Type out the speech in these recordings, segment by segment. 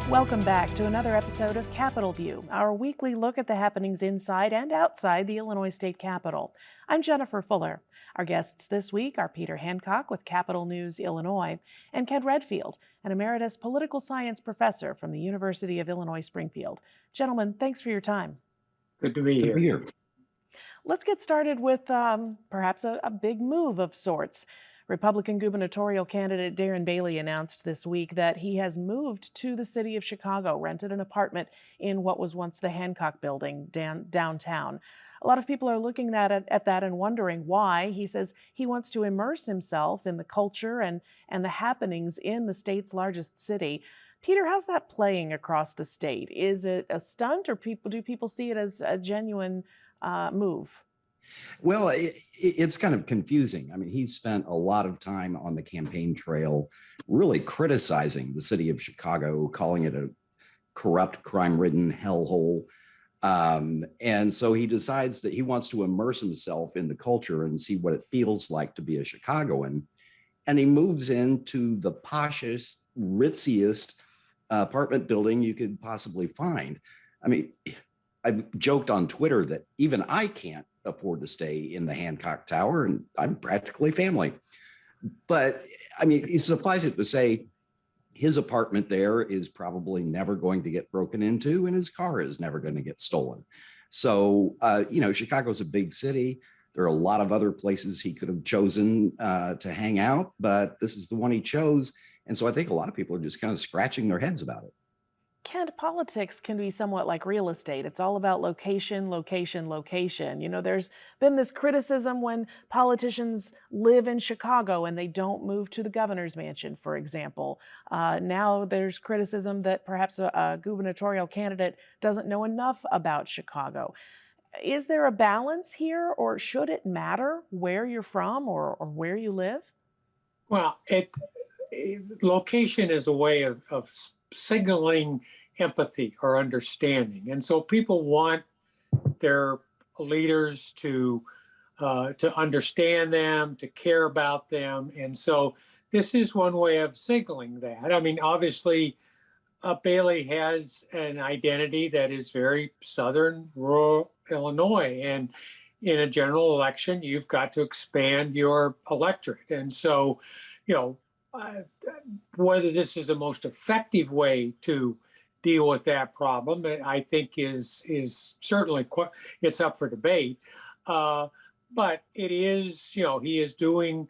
Welcome back to another episode of Capitol View, our weekly look at the happenings inside and outside the Illinois State Capitol. I'm Jennifer Fuller. Our guests this week are Peter Hancock with Capitol News Illinois and Ken Redfield, an emeritus political science professor from the University of Illinois Springfield. Gentlemen, thanks for your time. Good to be here. Let's get started with perhaps a big move of sorts. Republican gubernatorial candidate Darren Bailey announced this week that he has moved to the city of Chicago, rented an apartment in what was once the Hancock Building downtown. A lot of people are looking at that and wondering why. He says he wants to immerse himself in the culture and the happenings in the state's largest city. Peter, how's that playing across the state? Is it a stunt, or do people see it as a genuine move? Well, it's kind of confusing. I mean, he spent a lot of time on the campaign trail really criticizing the city of Chicago, calling it a corrupt, crime-ridden hellhole. And so he decides that he wants to immerse himself in the culture and see what it feels like to be a Chicagoan. And he moves into the poshest, ritziest apartment building you could possibly find. I mean, I've joked on Twitter that even I can't afford to stay in the Hancock Tower, and I'm practically family. But I mean, suffice it to say, his apartment there is probably never going to get broken into, and his car is never going to get stolen. So, Chicago's a big city. There are a lot of other places he could have chosen to hang out, but this is the one he chose. And so I think a lot of people are just kind of scratching their heads about it. Kent, politics can be somewhat like real estate. It's all about location, location, location. You know, there's been this criticism when politicians live in Chicago and they don't move to the governor's mansion, for example. Now there's criticism that perhaps a gubernatorial candidate doesn't know enough about Chicago. Is there a balance here, or should it matter where you're from or where you live? Well, location is a way of signaling empathy or understanding. And so people want their leaders to understand them, to care about them. And so this is one way of signaling that. I mean, obviously, Bailey has an identity that is very southern, rural Illinois. And in a general election, you've got to expand your electorate. And so, whether this is the most effective way to deal with that problem, I think is certainly it's up for debate. But it is, he is doing,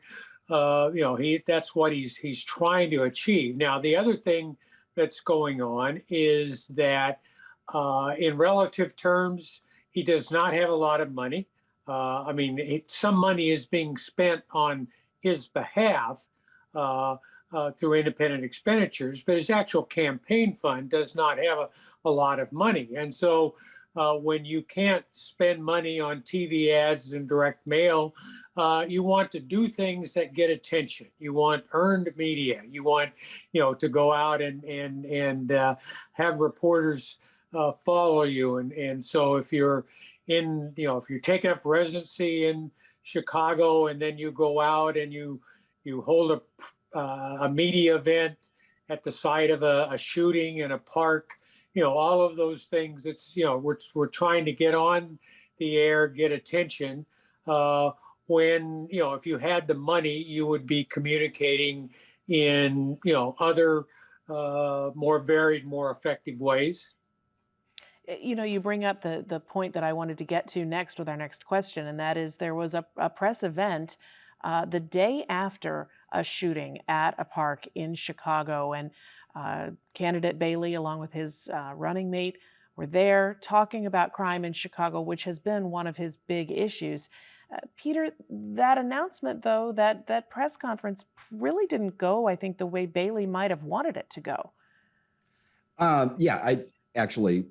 that's what he's trying to achieve. Now, the other thing that's going on is that in relative terms, he does not have a lot of money. Some money is being spent on his behalf through independent expenditures, but his actual campaign fund does not have a lot of money. And so when you can't spend money on TV ads and direct mail, you want to do things that get attention. You want earned media. You want, to go out and have reporters follow you. And so if you're if you're taking up residency in Chicago and then you go out and you hold a media event at the site of a shooting in a park, all of those things. It's, we're trying to get on the air, get attention. When, if you had the money, you would be communicating in, other more varied, more effective ways. You bring up the point that I wanted to get to next with our next question, and that is there was a press event the day after a shooting at a park in Chicago, and candidate Bailey, along with his running mate, were there talking about crime in Chicago, which has been one of his big issues. Peter, that announcement, though, that press conference really didn't go, I think, the way Bailey might have wanted it to go. I actually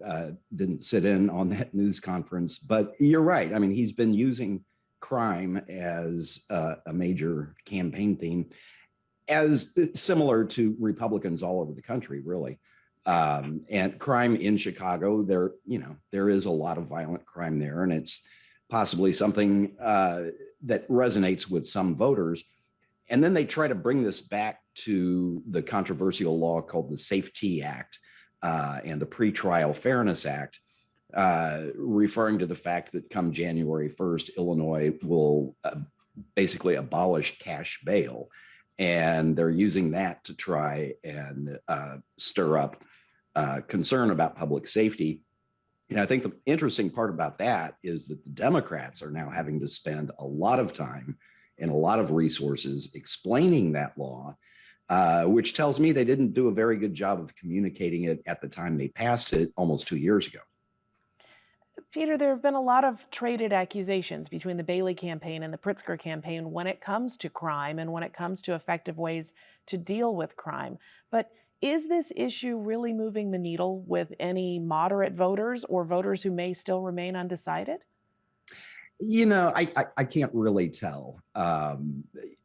didn't sit in on that news conference, but you're right. I mean, he's been using crime as a major campaign theme, as similar to Republicans all over the country, really. And crime in Chicago, there is a lot of violent crime there, and it's possibly something that resonates with some voters. And then they try to bring this back to the controversial law called the Safety Act, and the Pretrial Fairness Act, referring to the fact that come January 1st, Illinois will basically abolish cash bail. And they're using that to try and stir up concern about public safety. And I think the interesting part about that is that the Democrats are now having to spend a lot of time and a lot of resources explaining that law, which tells me they didn't do a very good job of communicating it at the time they passed it almost 2 years ago. Peter, there have been a lot of traded accusations between the Bailey campaign and the Pritzker campaign when it comes to crime and when it comes to effective ways to deal with crime. But is this issue really moving the needle with any moderate voters or voters who may still remain undecided? I can't really tell. I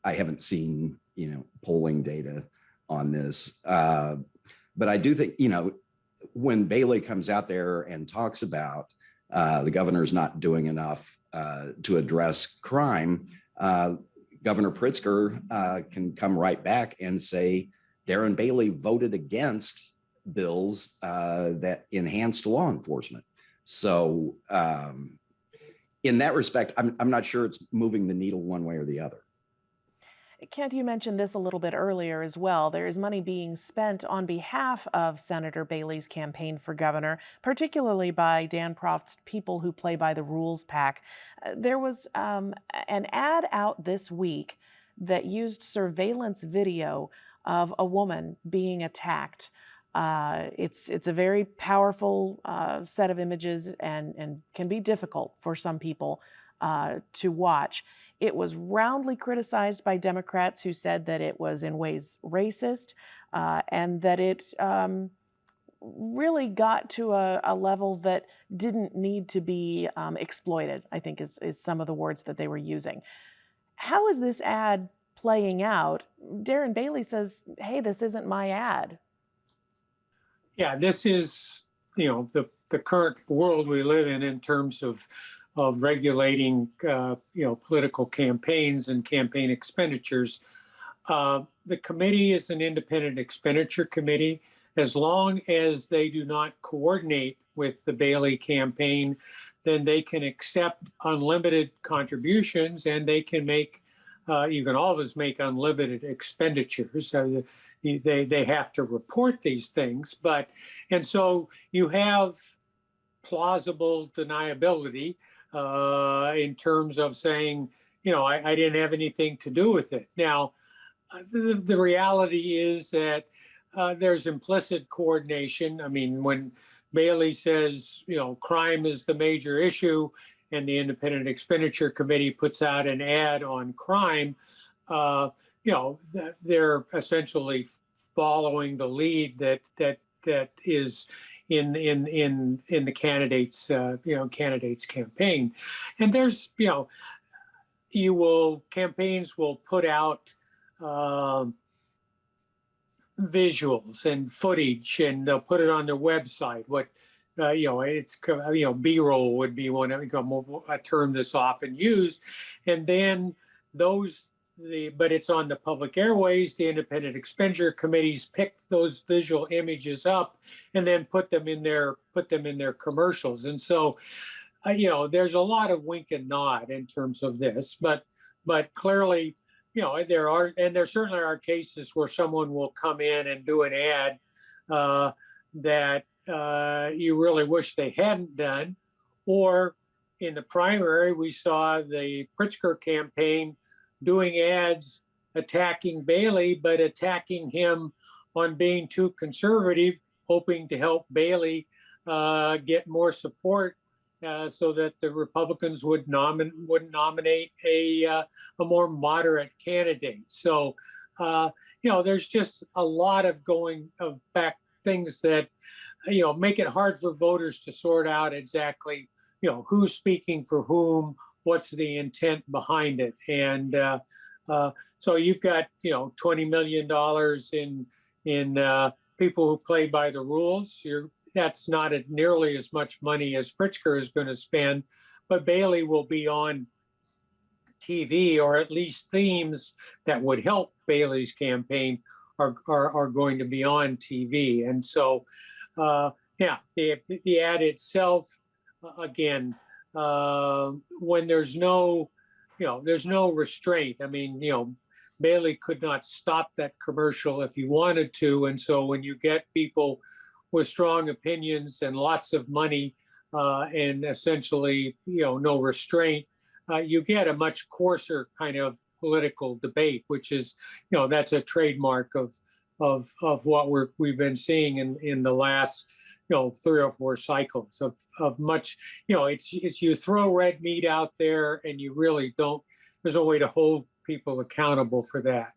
haven't seen, polling data on this. But I do think, when Bailey comes out there and talks about the governor's not doing enough to address crime, Governor Pritzker can come right back and say Darren Bailey voted against bills that enhanced law enforcement. So in that respect, I'm not sure it's moving the needle one way or the other. Kent, you mentioned this a little bit earlier as well. There is money being spent on behalf of Senator Bailey's campaign for governor, particularly by Dan Proft's People Who Play by the Rules PAC. There was an ad out this week that used surveillance video of a woman being attacked. It's a very powerful set of images and can be difficult for some people to watch. It was roundly criticized by Democrats who said that it was in ways racist and that it really got to a level that didn't need to be exploited, I think is some of the words that they were using. How is this ad playing out? Darren Bailey says, hey, this isn't my ad. Yeah, this is, the current world we live in terms of regulating, political campaigns and campaign expenditures. The committee is an independent expenditure committee. As long as they do not coordinate with the Bailey campaign, then they can accept unlimited contributions and they can make, you can always make unlimited expenditures. So they have to report these things. And so you have plausible deniability in terms of saying, I didn't have anything to do with it. Now, the reality is that there's implicit coordination. I mean, when Bailey says, crime is the major issue, and the Independent Expenditure Committee puts out an ad on crime, they're essentially following the lead that is in the candidate's campaign. And there's campaigns will put out visuals and footage, and they'll put it on their website. B-roll would be a term that's often used, and then but it's on the public airways. The independent expenditure committees pick those visual images up and then put them in their commercials. And so, there's a lot of wink and nod in terms of this, but clearly, there certainly are cases where someone will come in and do an ad that you really wish they hadn't done. Or in the primary, we saw the Pritzker campaign doing ads attacking Bailey, but attacking him on being too conservative, hoping to help Bailey get more support so that the Republicans would nominate a more moderate candidate. So, there's just a lot of back things that, make it hard for voters to sort out exactly, who's speaking for whom, what's the intent behind it. And so you've got, $20 million in people who play by the rules. That's not nearly as much money as Pritzker is going to spend, but Bailey will be on TV, or at least themes that would help Bailey's campaign are going to be on TV. And so, Yeah, the ad itself, again, when there's no, there's no restraint. I mean, Bailey could not stop that commercial if he wanted to. And so when you get people with strong opinions and lots of money and essentially, no restraint, you get a much coarser kind of political debate, which is, that's a trademark of what we've been seeing in the last, 3 or 4 cycles of much, it's you throw red meat out there and you really don't, there's no way to hold people accountable for that.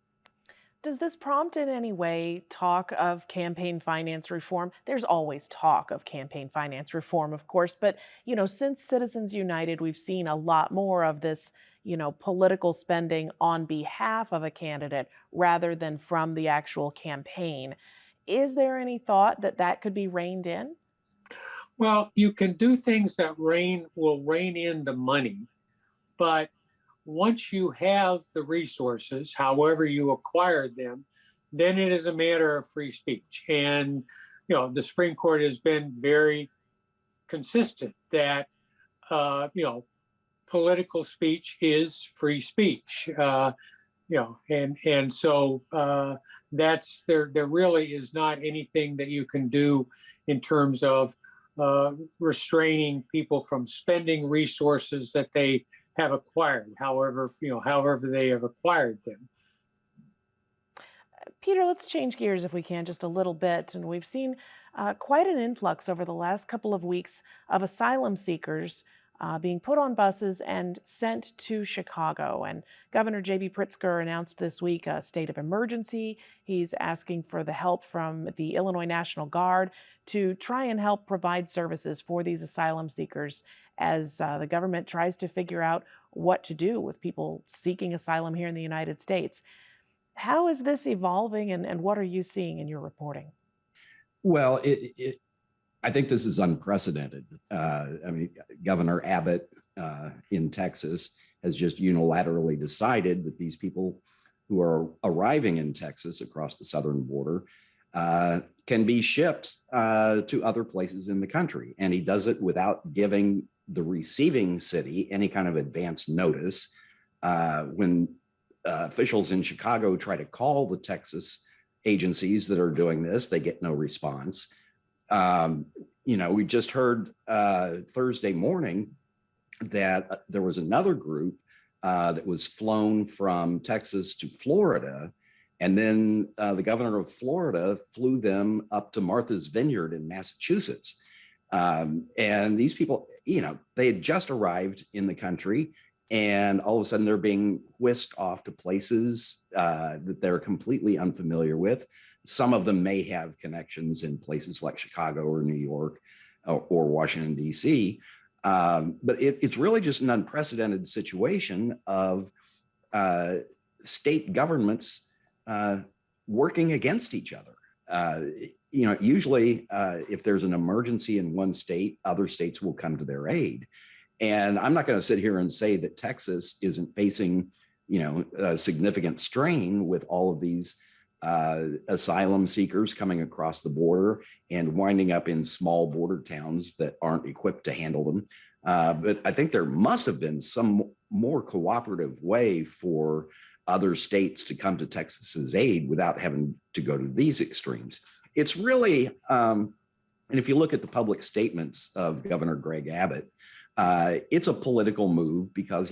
Does this prompt in any way talk of campaign finance reform? There's always talk of campaign finance reform, of course, but since Citizens United, we've seen a lot more of this, political spending on behalf of a candidate rather than from the actual campaign. Is there any thought that that could be reined in? Well, you can do things that will rein in the money, but once you have the resources, however you acquired them, then it is a matter of free speech. And, the Supreme Court has been very consistent that, political speech is free speech. And so there really is not anything that you can do in terms of restraining people from spending resources that they have acquired, however they have acquired them. Peter, let's change gears if we can just a little bit. And we've seen quite an influx over the last couple of weeks of asylum seekers being put on buses and sent to Chicago. And Governor J.B. Pritzker announced this week a state of emergency. He's asking for the help from the Illinois National Guard to try and help provide services for these asylum seekers as the government tries to figure out what to do with people seeking asylum here in the United States. How is this evolving, and what are you seeing in your reporting? Well, I think this is unprecedented. Governor Abbott in Texas has just unilaterally decided that these people who are arriving in Texas across the southern border can be shipped to other places in the country. And he does it without giving the receiving city any kind of advance notice. When officials in Chicago try to call the Texas agencies that are doing this, they get no response. We just heard Thursday morning that there was another group that was flown from Texas to Florida. And then the governor of Florida flew them up to Martha's Vineyard in Massachusetts. And these people, they had just arrived in the country, and all of a sudden they're being whisked off to places that they're completely unfamiliar with. Some of them may have connections in places like Chicago or New York or Washington, D.C. But it's really just an unprecedented situation of state governments working against each other. Usually if there's an emergency in one state, other states will come to their aid. And I'm not going to sit here and say that Texas isn't facing, a significant strain with all of these asylum seekers coming across the border and winding up in small border towns that aren't equipped to handle them. But I think there must have been some more cooperative way for other states to come to Texas's aid without having to go to these extremes. It's really, and if you look at the public statements of Governor Greg Abbott, it's a political move because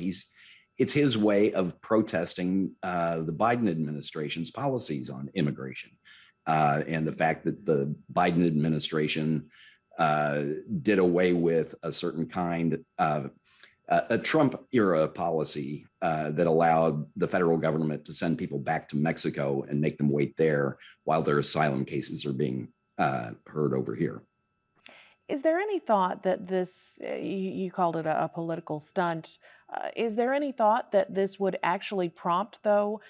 it's his way of protesting the Biden administration's policies on immigration and the fact that the Biden administration did away with a certain kind of a Trump era policy that allowed the federal government to send people back to Mexico and make them wait there while their asylum cases are being heard over here. Is there any thought that this, you called it a political stunt, is there any thought that this would actually prompt, though,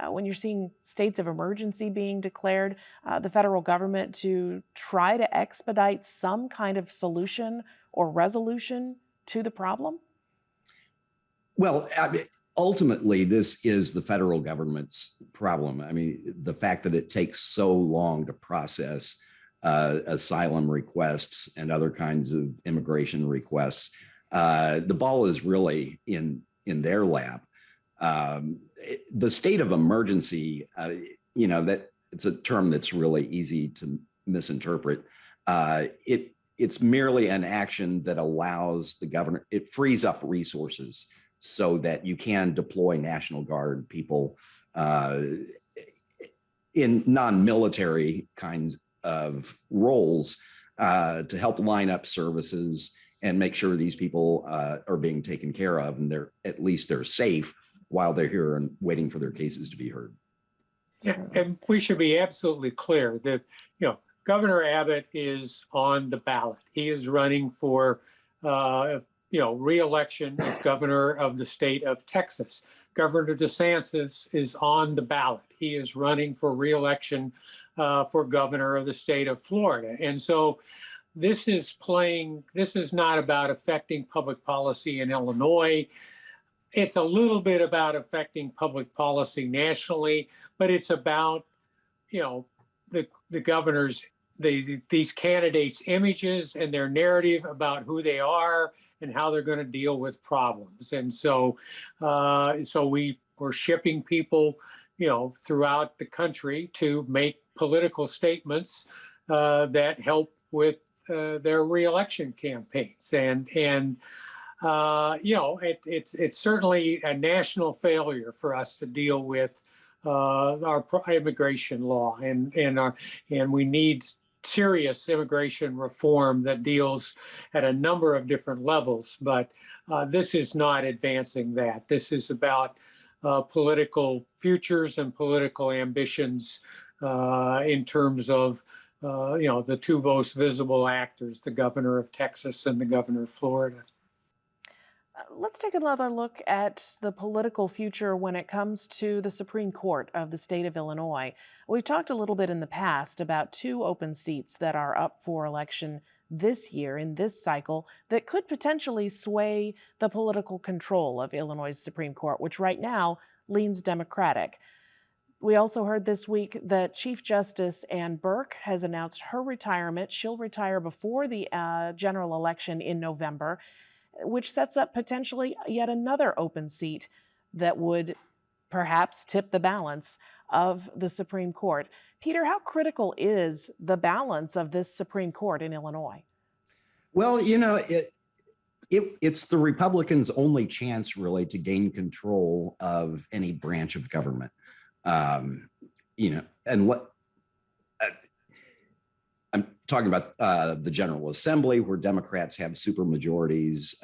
when you're seeing states of emergency being declared, the federal government to try to expedite some kind of solution or resolution to the problem? Well, ultimately, this is the federal government's problem. I mean, the fact that it takes so long to process asylum requests and other kinds of immigration requests. The ball is really in their lap. The state of emergency, that it's a term that's really easy to misinterpret. It's merely an action that allows the governor, it frees up resources so that you can deploy National Guard people in non-military kinds of roles to help line up services and make sure these people are being taken care of, and at least they're safe while they're here and waiting for their cases to be heard. Yeah, and we should be absolutely clear that, Governor Abbott is on the ballot. He is running for, re-election as governor of the state of Texas. Governor DeSantis is on the ballot. He is running for re-election for governor of the state of Florida. And so this is not about affecting public policy in Illinois. It's a little bit about affecting public policy nationally, but it's about, the governor's, these candidates' images and their narrative about who they are and how they're going to deal with problems. And so, we're shipping people, throughout the country to make political statements that help with their reelection campaigns. It's certainly a national failure for us to deal with our immigration law, and we need serious immigration reform that deals at a number of different levels. But this is not advancing that. This is about political futures and political ambitions in terms of the two most visible actors, the governor of Texas and the governor of Florida. Let's take another look at the political future when it comes to the Supreme Court of the state of Illinois. We've talked a little bit in the past about 2 open seats that are up for election this year, in this cycle, that could potentially sway the political control of Illinois' Supreme Court, which right now leans Democratic. We also heard this week that Chief Justice Ann Burke has announced her retirement. She'll retire before the general election in November, which sets up potentially yet another open seat that would perhaps tip the balance of the Supreme Court. Peter, how critical is the balance of this Supreme Court in Illinois? Well, it's the Republicans' only chance really to gain control of any branch of government. And what I'm talking about the General Assembly, where Democrats have supermajorities.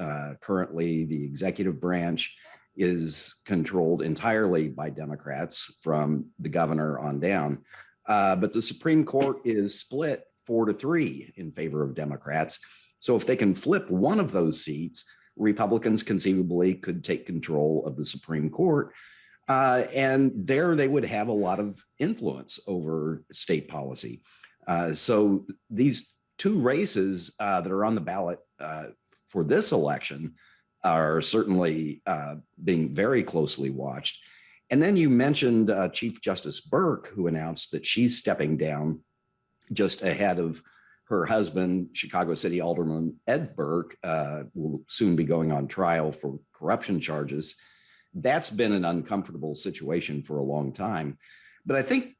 Currently, the executive branch is controlled entirely by Democrats from the governor on down. But the Supreme Court is split 4-3 in favor of Democrats. So if they can flip one of those seats, Republicans conceivably could take control of the Supreme Court. And there they would have a lot of influence over state policy. So these 2 races that are on the ballot for this election are certainly being very closely watched. And then you mentioned Chief Justice Burke, who announced that she's stepping down just ahead of her husband, Chicago City Alderman Ed Burke, will soon be going on trial for corruption charges. That's been an uncomfortable situation for a long time. But I think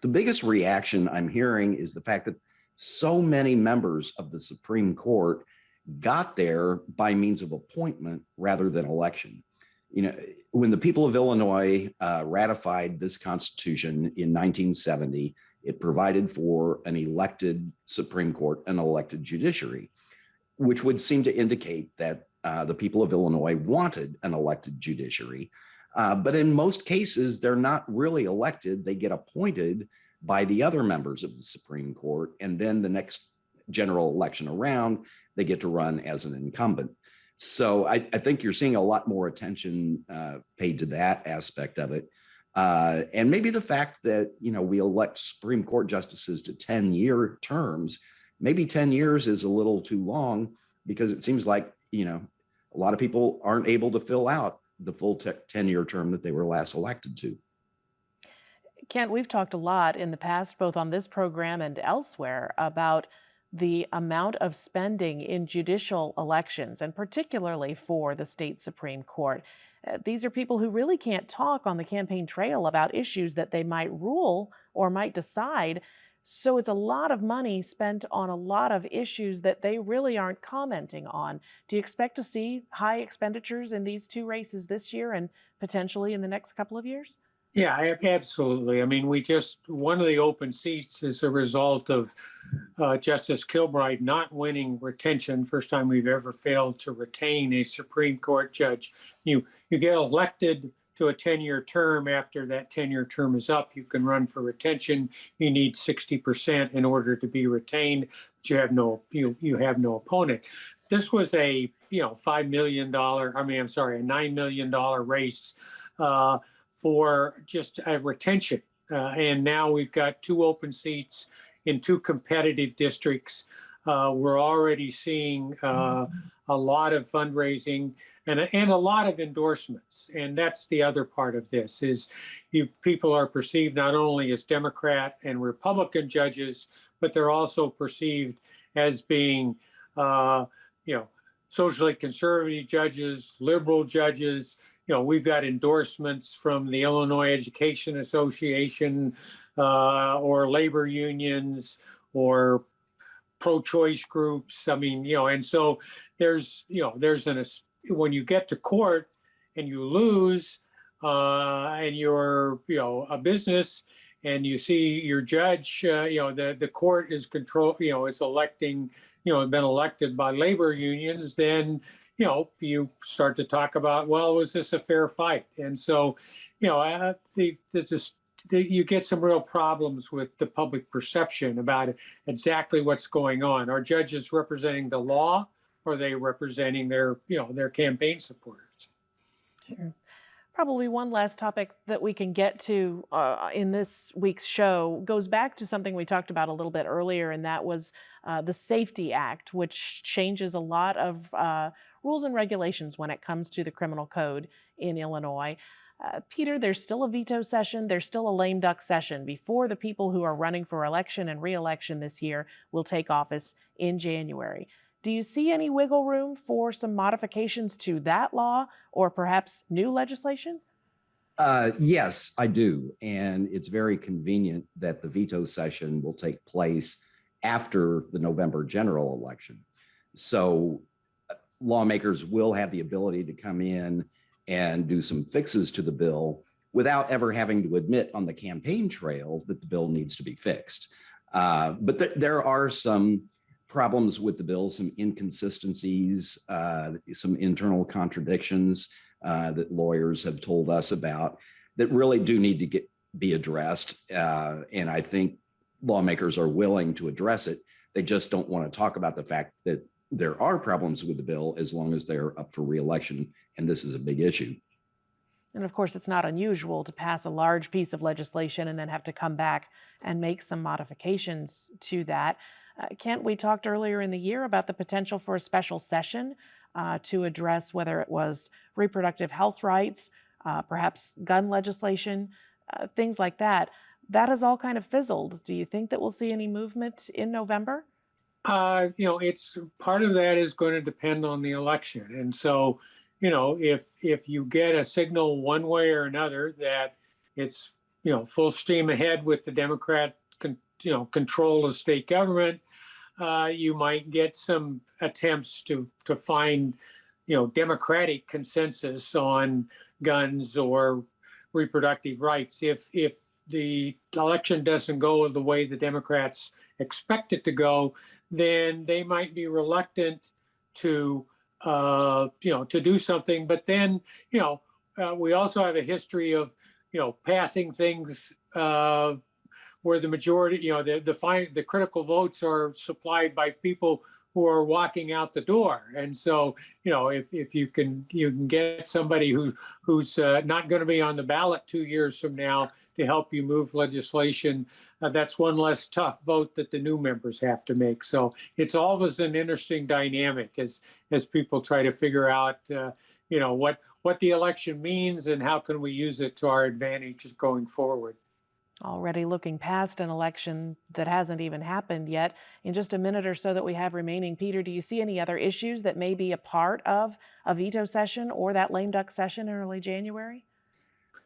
the biggest reaction I'm hearing is the fact that so many members of the Supreme Court got there by means of appointment rather than election. When the people of Illinois ratified this Constitution in 1970, it provided for an elected Supreme Court and elected judiciary, which would seem to indicate that the people of Illinois wanted an elected judiciary. But in most cases, they're not really elected. They get appointed by the other members of the Supreme Court. And then the next general election around, they get to run as an incumbent. So I think you're seeing a lot more attention paid to that aspect of it. And maybe the fact that, we elect Supreme Court justices to 10-year terms, maybe 10 years is a little too long, because it seems like, a lot of people aren't able to fill out the full 10-year term that they were last elected to. Kent, we've talked a lot in the past, both on this program and elsewhere, about the amount of spending in judicial elections, and particularly for the state Supreme Court. These are people who really can't talk on the campaign trail about issues that they might rule or might decide. So it's a lot of money spent on a lot of issues that they really aren't commenting on. Do you expect to see high expenditures in these two races this year and potentially in the next couple of years? Yeah, absolutely. I mean, one of the open seats is a result of Justice Kilbride not winning retention. First time we've ever failed to retain a Supreme Court judge. You get elected to a 10-year term. After that 10-year term is up, you can run for retention. You need 60% in order to be retained, but you have no opponent. This was a $5 million, a $9 million race for just a retention. And now we've got two open seats in two competitive districts. We're already seeing a lot of fundraising and a lot of endorsements. And that's the other part of this is people are perceived not only as Democrat and Republican judges, but they're also perceived as being, socially conservative judges, liberal judges. We've got endorsements from the Illinois Education Association or labor unions or pro-choice groups. I mean, and so when you get to court and you lose and you're, a business and you see your judge, the court is is electing, been elected by labor unions, then you start to talk about, well, was this a fair fight? And so, you get some real problems with the public perception about exactly what's going on. Are judges representing the law, or are they representing their campaign supporters? Sure. Probably one last topic that we can get to in this week's show goes back to something we talked about a little bit earlier, and that was the Safety Act, which changes a lot of rules and regulations when it comes to the criminal code in Illinois. Peter, there's still a veto session. There's still a lame duck session before the people who are running for election and re-election this year will take office in January. Do you see any wiggle room for some modifications to that law or perhaps new legislation? Yes, I do. And it's very convenient that the veto session will take place after the November general election. So lawmakers will have the ability to come in and do some fixes to the bill without ever having to admit on the campaign trail that the bill needs to be fixed. But there are some problems with the bill, some inconsistencies, some internal contradictions that lawyers have told us about that really do need to be addressed. And I think lawmakers are willing to address it. They just don't want to talk about the fact that there are problems with the bill as long as they're up for re-election. And this is a big issue. And of course, it's not unusual to pass a large piece of legislation and then have to come back and make some modifications to that. Kent, we talked earlier in the year about the potential for a special session to address whether it was reproductive health rights, perhaps gun legislation, things like that. That has all kind of fizzled. Do you think that we'll see any movement in November? It's part of that is going to depend on the election. And so, if you get a signal one way or another that it's, full steam ahead with the Democrat, control of state government, you might get some attempts to find, democratic consensus on guns or reproductive rights. If the election doesn't go the way the Democrats expect it to go, then they might be reluctant to do something. But then, we also have a history of, passing things where the majority, the critical votes are supplied by people who are walking out the door. And so, if you can get somebody who's not going to be on the ballot 2 years from now to help you move legislation, that's one less tough vote that the new members have to make. So it's always an interesting dynamic as people try to figure out, what the election means and how can we use it to our advantage going forward. Already looking past an election that hasn't even happened yet, in just a minute or so that we have remaining, Peter, do you see any other issues that may be a part of a veto session or that lame duck session in early January?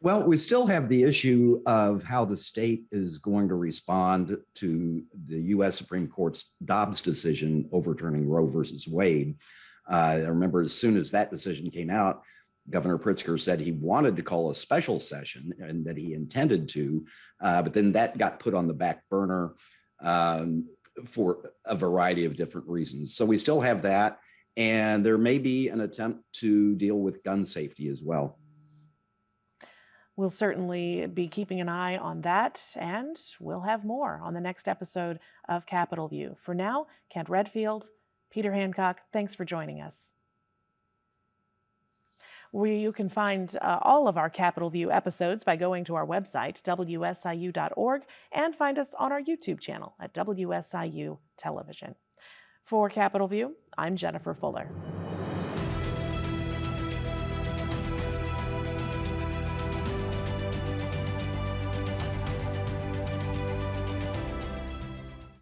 Well, we still have the issue of how the state is going to respond to the U.S. Supreme Court's Dobbs decision overturning Roe versus Wade. I remember as soon as that decision came out, Governor Pritzker said he wanted to call a special session and that he intended to, but then that got put on the back burner for a variety of different reasons. So we still have that, and there may be an attempt to deal with gun safety as well. We'll certainly be keeping an eye on that, and we'll have more on the next episode of Capitol View. For now, Kent Redfield, Peter Hancock, thanks for joining us. You can find all of our Capitol View episodes by going to our website, WSIU.org, and find us on our YouTube channel at WSIU Television. For Capitol View, I'm Jennifer Fuller.